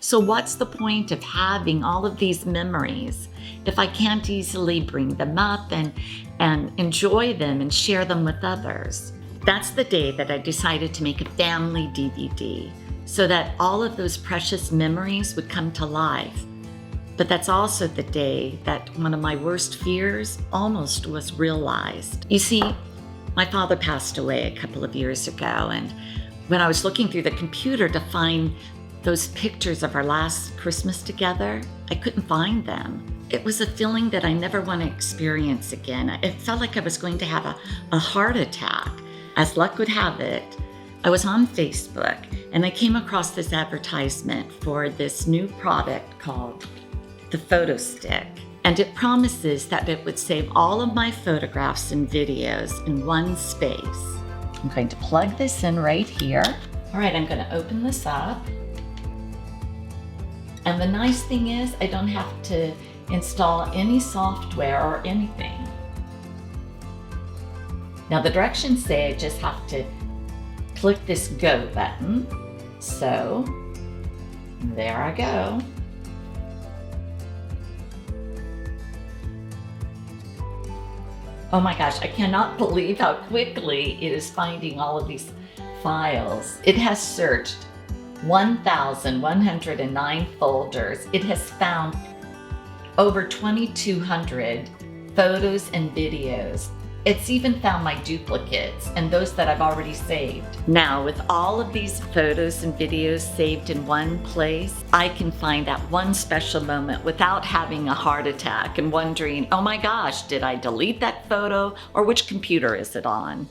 So what's the point of having all of these memories if I can't easily bring them up and enjoy them and share them with others? That's the day that I decided to make a family DVD so that all of those precious memories would come to life. But that's also the day that one of my worst fears almost was realized. You see, my father passed away a couple of years ago, and when I was looking through the computer to find those pictures of our last Christmas together, I couldn't find them. It was a feeling that I never want to experience again. It felt like I was going to have a heart attack. As luck would have it, I was on Facebook and I came across this advertisement for this new product called the PhotoStick. And it promises that it would save all of my photographs and videos in one space. I'm going to plug this in right here. All right, I'm going to open this up. And the nice thing is I don't have to install any software or anything. Now the directions say I just have to click this go button. So there I go. Oh my gosh, I cannot believe how quickly it is finding all of these files. It has searched 1,109 folders. It has found over 2,200 photos and videos. It's even found my duplicates and those that I've already saved. Now, with all of these photos and videos saved in one place, I can find that one special moment without having a heart attack and wondering, oh my gosh, did I delete that photo or which computer is it on?